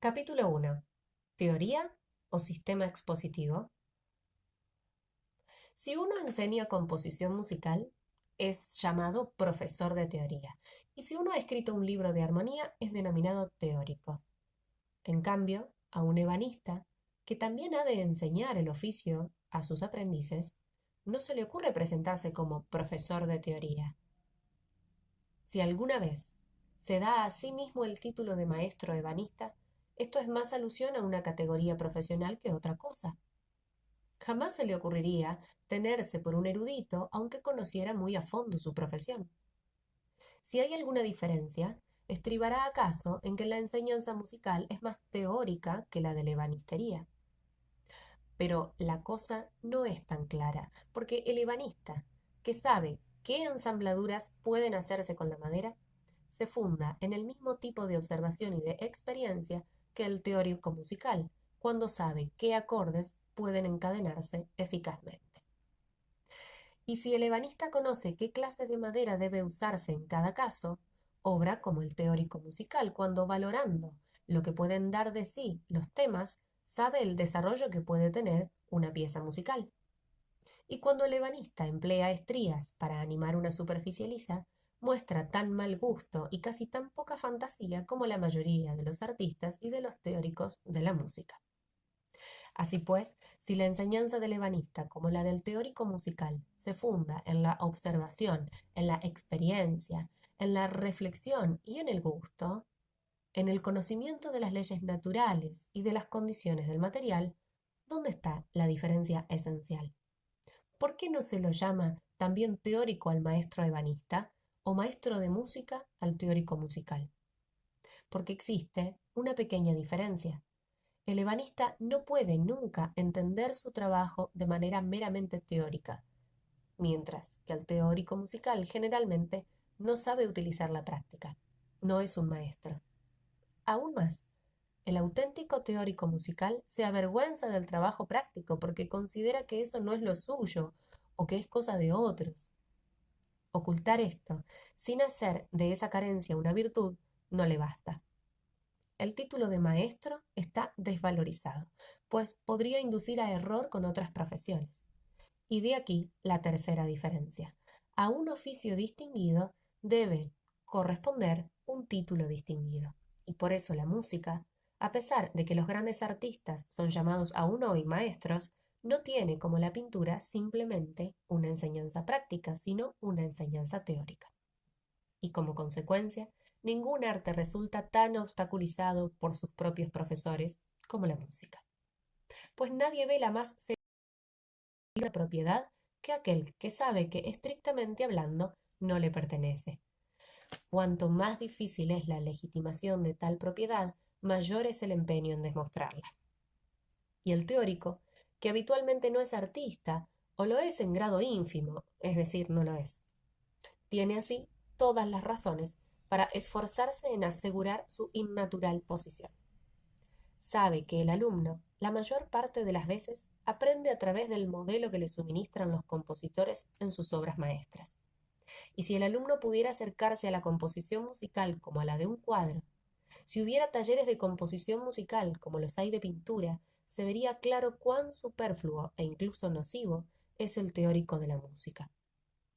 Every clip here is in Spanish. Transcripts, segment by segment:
Capítulo 1. ¿Teoría o sistema expositivo? Si uno enseña composición musical, es llamado profesor de teoría, y si uno ha escrito un libro de armonía, es denominado teórico. En cambio, a un ebanista, que también ha de enseñar el oficio a sus aprendices, no se le ocurre presentarse como profesor de teoría. Si alguna vez se da a sí mismo el título de maestro ebanista, esto es más alusión a una categoría profesional que otra cosa. Jamás se le ocurriría tenerse por un erudito, aunque conociera muy a fondo su profesión. Si hay alguna diferencia, estribará acaso en que la enseñanza musical es más teórica que la de la ebanistería. Pero la cosa no es tan clara, porque el ebanista, que sabe qué ensambladuras pueden hacerse con la madera, se funda en el mismo tipo de observación y de experiencia que el teórico musical, cuando sabe qué acordes pueden encadenarse eficazmente. Y si el ebanista conoce qué clase de madera debe usarse en cada caso, obra como el teórico musical, cuando valorando lo que pueden dar de sí los temas, sabe el desarrollo que puede tener una pieza musical. Y cuando el ebanista emplea estrías para animar una superficie lisa, muestra tan mal gusto y casi tan poca fantasía como la mayoría de los artistas y de los teóricos de la música. Así pues, si la enseñanza del ebanista como la del teórico musical se funda en la observación, en la experiencia, en la reflexión y en el gusto, en el conocimiento de las leyes naturales y de las condiciones del material, ¿dónde está la diferencia esencial? ¿Por qué no se lo llama también teórico al maestro ebanista o maestro de música al teórico musical? Porque existe una pequeña diferencia. El ebanista no puede nunca entender su trabajo de manera meramente teórica, mientras que el teórico musical generalmente no sabe utilizar la práctica. No es un maestro. Aún más, el auténtico teórico musical se avergüenza del trabajo práctico porque considera que eso no es lo suyo o que es cosa de otros. Ocultar esto, sin hacer de esa carencia una virtud, no le basta. El título de maestro está desvalorizado, pues podría inducir a error con otras profesiones. Y de aquí la tercera diferencia. A un oficio distinguido debe corresponder un título distinguido. Y por eso la música, a pesar de que los grandes artistas son llamados aún hoy maestros, no tiene como la pintura simplemente una enseñanza práctica, sino una enseñanza teórica. Y como consecuencia, ningún arte resulta tan obstaculizado por sus propios profesores como la música. Pues nadie ve la más segura propiedad que aquel que sabe que, estrictamente hablando, no le pertenece. Cuanto más difícil es la legitimación de tal propiedad, mayor es el empeño en demostrarla. Y el teórico, que habitualmente no es artista, o lo es en grado ínfimo, es decir, no lo es, tiene así todas las razones para esforzarse en asegurar su innatural posición. Sabe que el alumno, la mayor parte de las veces, aprende a través del modelo que le suministran los compositores en sus obras maestras. Y si el alumno pudiera acercarse a la composición musical como a la de un cuadro, si hubiera talleres de composición musical como los hay de pintura, se vería claro cuán superfluo e incluso nocivo es el teórico de la música.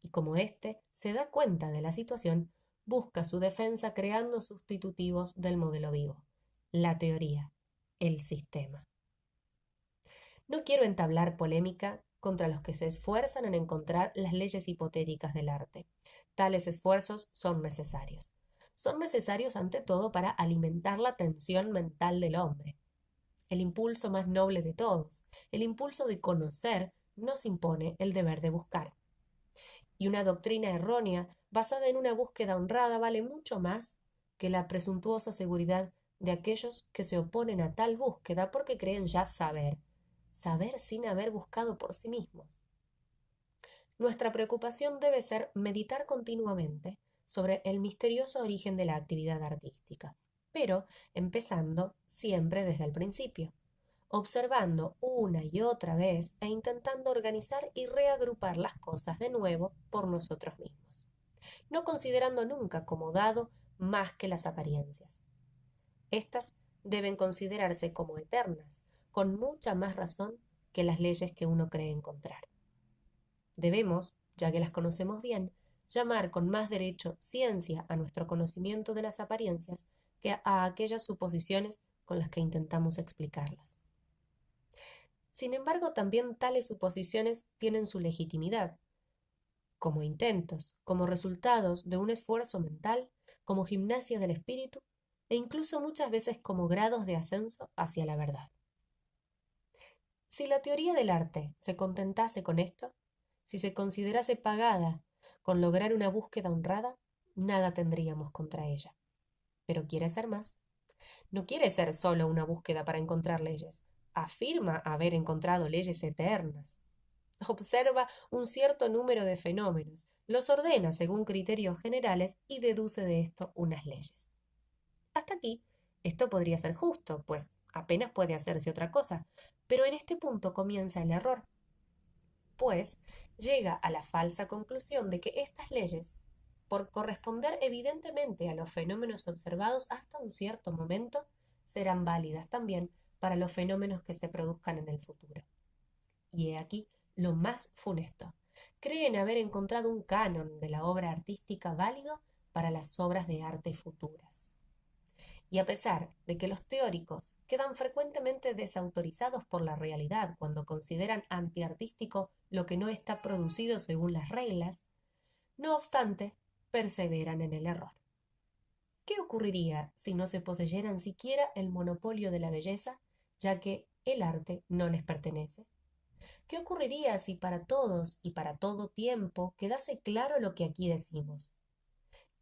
Y como éste se da cuenta de la situación, busca su defensa creando sustitutivos del modelo vivo, la teoría, el sistema. No quiero entablar polémica contra los que se esfuerzan en encontrar las leyes hipotéticas del arte. Tales esfuerzos son necesarios. Son necesarios ante todo para alimentar la tensión mental del hombre. El impulso más noble de todos, el impulso de conocer, nos impone el deber de buscar. Y una doctrina errónea, basada en una búsqueda honrada, vale mucho más que la presuntuosa seguridad de aquellos que se oponen a tal búsqueda porque creen ya saber, saber sin haber buscado por sí mismos. Nuestra preocupación debe ser meditar continuamente sobre el misterioso origen de la actividad artística, pero empezando siempre desde el principio, observando una y otra vez e intentando organizar y reagrupar las cosas de nuevo por nosotros mismos, no considerando nunca como dado más que las apariencias. Estas deben considerarse como eternas, con mucha más razón que las leyes que uno cree encontrar. Debemos, ya que las conocemos bien, llamar con más derecho ciencia a nuestro conocimiento de las apariencias que a aquellas suposiciones con las que intentamos explicarlas. Sin embargo, también tales suposiciones tienen su legitimidad, como intentos, como resultados de un esfuerzo mental, como gimnasia del espíritu e incluso muchas veces como grados de ascenso hacia la verdad. Si la teoría del arte se contentase con esto, si se considerase pagada con lograr una búsqueda honrada, nada tendríamos contra ella. Pero quiere ser más. No quiere ser solo una búsqueda para encontrar leyes. Afirma haber encontrado leyes eternas. Observa un cierto número de fenómenos, los ordena según criterios generales y deduce de esto unas leyes. Hasta aquí, esto podría ser justo, pues apenas puede hacerse otra cosa, pero en este punto comienza el error, pues llega a la falsa conclusión de que estas leyes, por corresponder evidentemente a los fenómenos observados hasta un cierto momento, serán válidas también para los fenómenos que se produzcan en el futuro. Y he aquí lo más funesto. Creen haber encontrado un canon de la obra artística válido para las obras de arte futuras. Y a pesar de que los teóricos quedan frecuentemente desautorizados por la realidad cuando consideran antiartístico lo que no está producido según las reglas, no obstante, perseveran en el error. ¿Qué ocurriría si no se poseyeran siquiera el monopolio de la belleza, ya que el arte no les pertenece? ¿Qué ocurriría si para todos y para todo tiempo quedase claro lo que aquí decimos?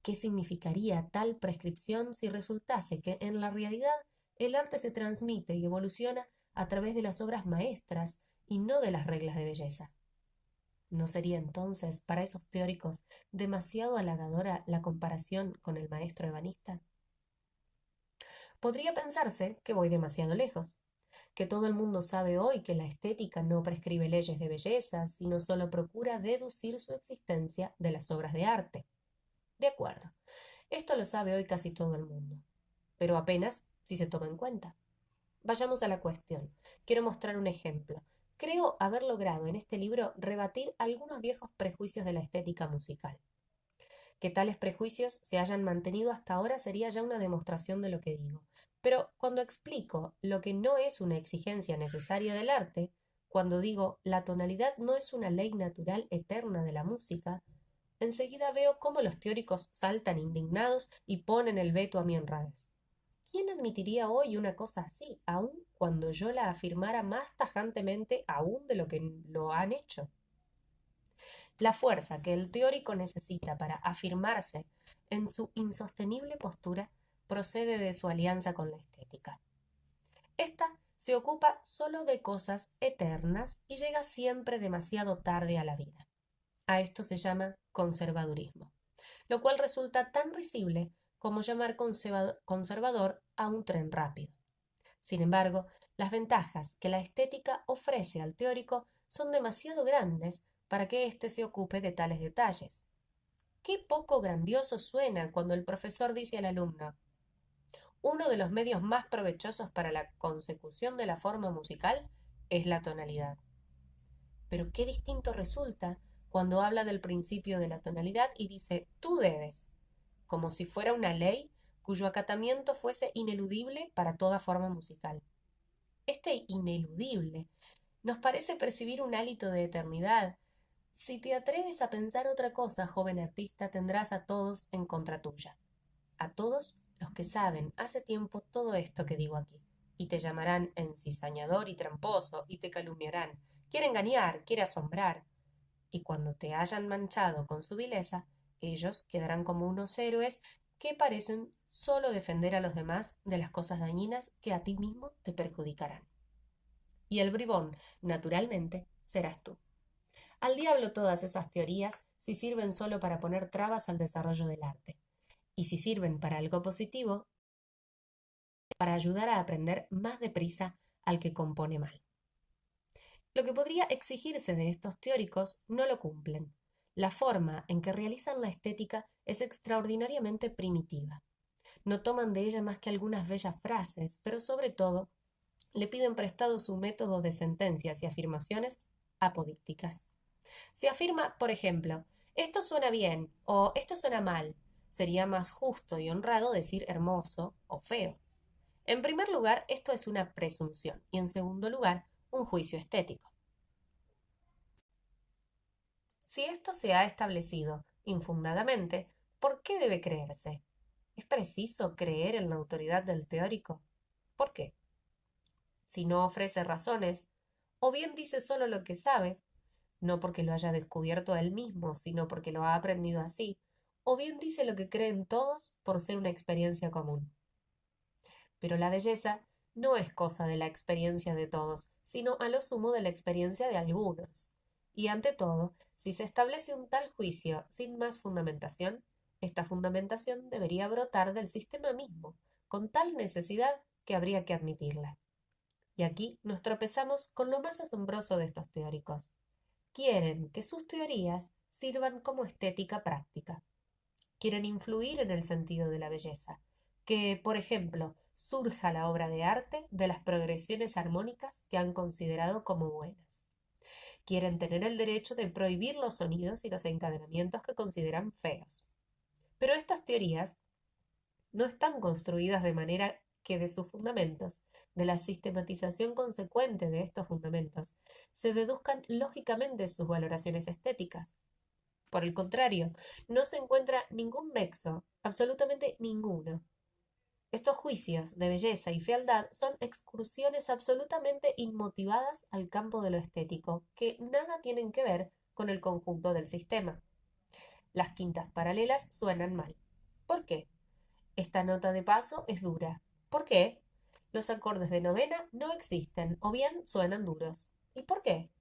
¿Qué significaría tal prescripción si resultase que en la realidad el arte se transmite y evoluciona a través de las obras maestras y no de las reglas de belleza? ¿No sería entonces, para esos teóricos, demasiado halagadora la comparación con el maestro ebanista? Podría pensarse que voy demasiado lejos, que todo el mundo sabe hoy que la estética no prescribe leyes de belleza, sino solo procura deducir su existencia de las obras de arte. De acuerdo, esto lo sabe hoy casi todo el mundo, pero apenas si se toma en cuenta. Vayamos a la cuestión. Quiero mostrar un ejemplo. Creo haber logrado en este libro rebatir algunos viejos prejuicios de la estética musical. Que tales prejuicios se hayan mantenido hasta ahora sería ya una demostración de lo que digo. Pero cuando explico lo que no es una exigencia necesaria del arte, cuando digo la tonalidad no es una ley natural eterna de la música, enseguida veo cómo los teóricos saltan indignados y ponen el veto a mi honradez. ¿Quién admitiría hoy una cosa así, aun cuando yo la afirmara más tajantemente aún de lo que lo han hecho? La fuerza que el teórico necesita para afirmarse en su insostenible postura procede de su alianza con la estética. Esta se ocupa solo de cosas eternas y llega siempre demasiado tarde a la vida. A esto se llama conservadurismo, lo cual resulta tan risible como llamar conservador a un tren rápido. Sin embargo, las ventajas que la estética ofrece al teórico son demasiado grandes para que éste se ocupe de tales detalles. Qué poco grandioso suena cuando el profesor dice al alumno: uno de los medios más provechosos para la consecución de la forma musical es la tonalidad. Pero qué distinto resulta cuando habla del principio de la tonalidad y dice tú debes, como si fuera una ley cuyo acatamiento fuese ineludible para toda forma musical. Este ineludible nos parece percibir un hálito de eternidad. Si te atreves a pensar otra cosa, joven artista, tendrás a todos en contra tuya. A todos los que saben hace tiempo todo esto que digo aquí. Y te llamarán encizañador y tramposo, y te calumniarán. Quiere engañar, quiere asombrar. Y cuando te hayan manchado con su vileza, ellos quedarán como unos héroes que parecen solo defender a los demás de las cosas dañinas que a ti mismo te perjudicarán. Y el bribón, naturalmente, serás tú. Al diablo todas esas teorías si sirven solo para poner trabas al desarrollo del arte. Y si sirven para algo positivo, es para ayudar a aprender más deprisa al que compone mal. Lo que podría exigirse de estos teóricos no lo cumplen. La forma en que realizan la estética es extraordinariamente primitiva. No toman de ella más que algunas bellas frases, pero sobre todo le piden prestado su método de sentencias y afirmaciones apodícticas. Si afirma, por ejemplo, esto suena bien o esto suena mal, sería más justo y honrado decir hermoso o feo. En primer lugar, esto es una presunción y en segundo lugar, un juicio estético. Si esto se ha establecido infundadamente, ¿por qué debe creerse? ¿Es preciso creer en la autoridad del teórico? ¿Por qué? Si no ofrece razones, o bien dice solo lo que sabe, no porque lo haya descubierto él mismo, sino porque lo ha aprendido así, o bien dice lo que creen todos por ser una experiencia común. Pero la belleza no es cosa de la experiencia de todos, sino a lo sumo de la experiencia de algunos. Y ante todo, si se establece un tal juicio sin más fundamentación, esta fundamentación debería brotar del sistema mismo, con tal necesidad que habría que admitirla. Y aquí nos tropezamos con lo más asombroso de estos teóricos. Quieren que sus teorías sirvan como estética práctica. Quieren influir en el sentido de la belleza. Que, por ejemplo, surja la obra de arte de las progresiones armónicas que han considerado como buenas. Quieren tener el derecho de prohibir los sonidos y los encadenamientos que consideran feos. Pero estas teorías no están construidas de manera que de sus fundamentos, de la sistematización consecuente de estos fundamentos, se deduzcan lógicamente sus valoraciones estéticas. Por el contrario, no se encuentra ningún nexo, absolutamente ninguno. Estos juicios de belleza y fealdad son excursiones absolutamente inmotivadas al campo de lo estético, que nada tienen que ver con el conjunto del sistema. Las quintas paralelas suenan mal. ¿Por qué? Esta nota de paso es dura. ¿Por qué? Los acordes de novena no existen o bien suenan duros. ¿Y por qué?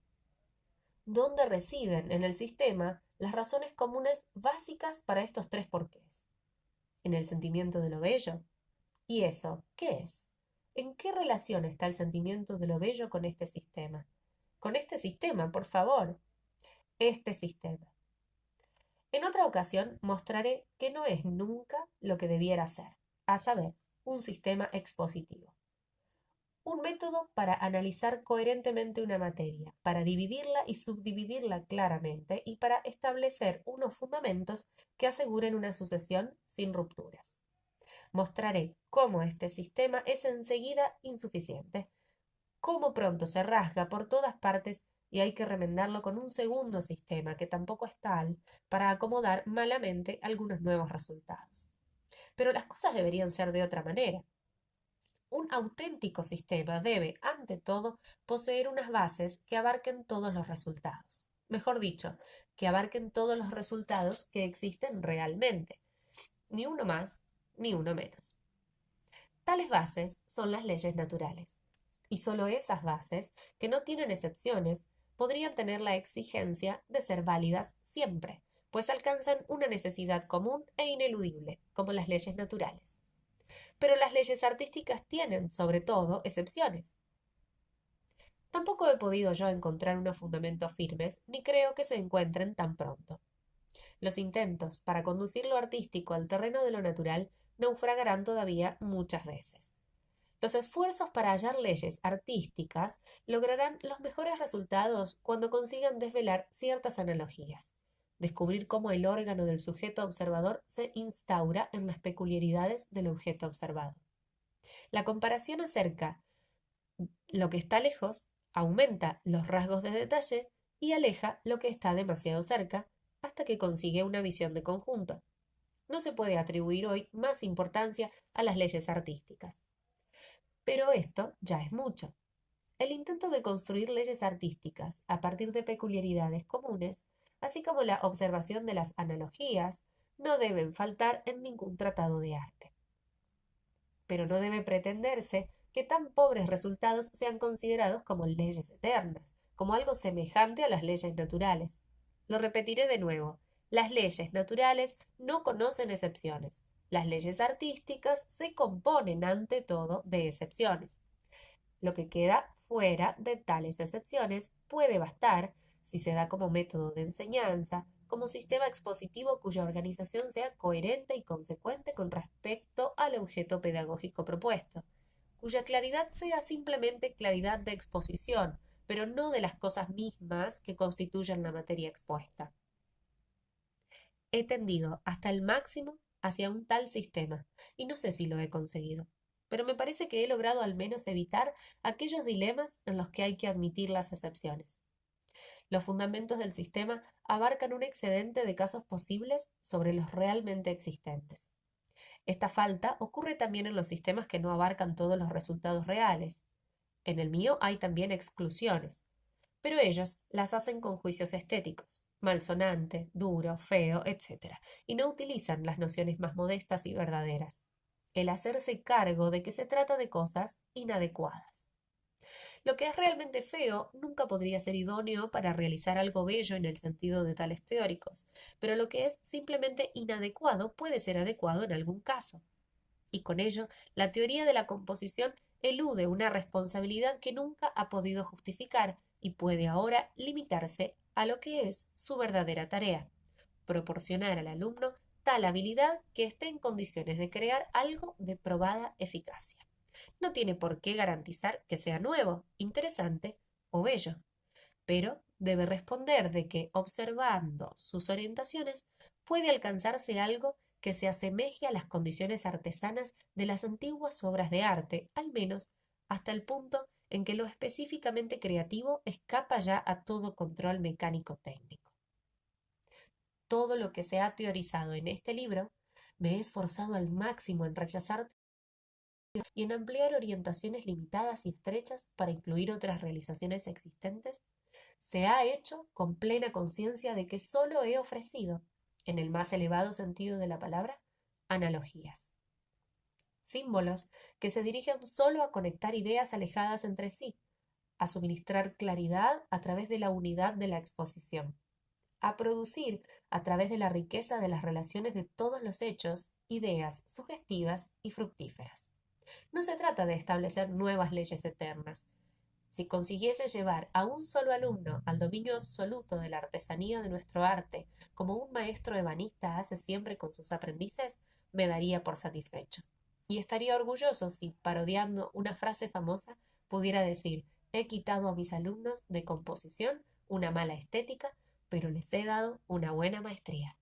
¿Dónde residen en el sistema las razones comunes básicas para estos tres porqués? ¿En el sentimiento de lo bello? ¿Y eso qué es? ¿En qué relación está el sentimiento de lo bello con este sistema? Con este sistema, por favor. Este sistema. En otra ocasión mostraré que no es nunca lo que debiera ser, a saber, un sistema expositivo. Un método para analizar coherentemente una materia, para dividirla y subdividirla claramente y para establecer unos fundamentos que aseguren una sucesión sin rupturas. Mostraré cómo este sistema es enseguida insuficiente, cómo pronto se rasga por todas partes y hay que remendarlo con un segundo sistema que tampoco es tal para acomodar malamente algunos nuevos resultados. Pero las cosas deberían ser de otra manera. Un auténtico sistema debe, ante todo, poseer unas bases que abarquen todos los resultados. Mejor dicho, que abarquen todos los resultados que existen realmente. Ni uno más, ni uno menos. Tales bases son las leyes naturales. Y sólo esas bases, que no tienen excepciones, podrían tener la exigencia de ser válidas siempre, pues alcanzan una necesidad común e ineludible, como las leyes naturales. Pero las leyes artísticas tienen, sobre todo, excepciones. Tampoco he podido yo encontrar unos fundamentos firmes, ni creo que se encuentren tan pronto. Los intentos para conducir lo artístico al terreno de lo natural naufragarán todavía muchas veces. Los esfuerzos para hallar leyes artísticas lograrán los mejores resultados cuando consigan desvelar ciertas analogías, descubrir cómo el órgano del sujeto observador se instaura en las peculiaridades del objeto observado. La comparación acerca lo que está lejos, aumenta los rasgos de detalle y aleja lo que está demasiado cerca hasta que consigue una visión de conjunto. No se puede atribuir hoy más importancia a las leyes artísticas. Pero esto ya es mucho. El intento de construir leyes artísticas a partir de peculiaridades comunes, así como la observación de las analogías, no deben faltar en ningún tratado de arte. Pero no debe pretenderse que tan pobres resultados sean considerados como leyes eternas, como algo semejante a las leyes naturales. Lo repetiré de nuevo. Las leyes naturales no conocen excepciones. Las leyes artísticas se componen ante todo de excepciones. Lo que queda fuera de tales excepciones puede bastar, si se da como método de enseñanza, como sistema expositivo cuya organización sea coherente y consecuente con respecto al objeto pedagógico propuesto, cuya claridad sea simplemente claridad de exposición, pero no de las cosas mismas que constituyen la materia expuesta. He tendido hasta el máximo hacia un tal sistema, y no sé si lo he conseguido, pero me parece que he logrado al menos evitar aquellos dilemas en los que hay que admitir las excepciones. Los fundamentos del sistema abarcan un excedente de casos posibles sobre los realmente existentes. Esta falta ocurre también en los sistemas que no abarcan todos los resultados reales. En el mío hay también exclusiones, pero ellos las hacen con juicios estéticos, malsonante, duro, feo, etc., y no utilizan las nociones más modestas y verdaderas. El hacerse cargo de que se trata de cosas inadecuadas. Lo que es realmente feo nunca podría ser idóneo para realizar algo bello en el sentido de tales teóricos, pero lo que es simplemente inadecuado puede ser adecuado en algún caso. Y con ello, la teoría de la composición elude una responsabilidad que nunca ha podido justificar y puede ahora limitarse a lo que es su verdadera tarea, proporcionar al alumno tal habilidad que esté en condiciones de crear algo de probada eficacia. No tiene por qué garantizar que sea nuevo, interesante o bello, pero debe responder de que, observando sus orientaciones, puede alcanzarse algo que se asemeje a las condiciones artesanas de las antiguas obras de arte, al menos hasta el punto en que lo específicamente creativo escapa ya a todo control mecánico técnico. Todo lo que se ha teorizado en este libro me he esforzado al máximo en rechazar y en ampliar orientaciones limitadas y estrechas para incluir otras realizaciones existentes, se ha hecho con plena conciencia de que sólo he ofrecido, en el más elevado sentido de la palabra, analogías. Símbolos que se dirigen sólo a conectar ideas alejadas entre sí, a suministrar claridad a través de la unidad de la exposición, a producir, a través de la riqueza de las relaciones de todos los hechos, ideas sugestivas y fructíferas. No se trata de establecer nuevas leyes eternas. Si consiguiese llevar a un solo alumno al dominio absoluto de la artesanía de nuestro arte, como un maestro ebanista hace siempre con sus aprendices, me daría por satisfecho. Y estaría orgulloso si, parodiando una frase famosa, pudiera decir: he quitado a mis alumnos de composición una mala estética, pero les he dado una buena maestría.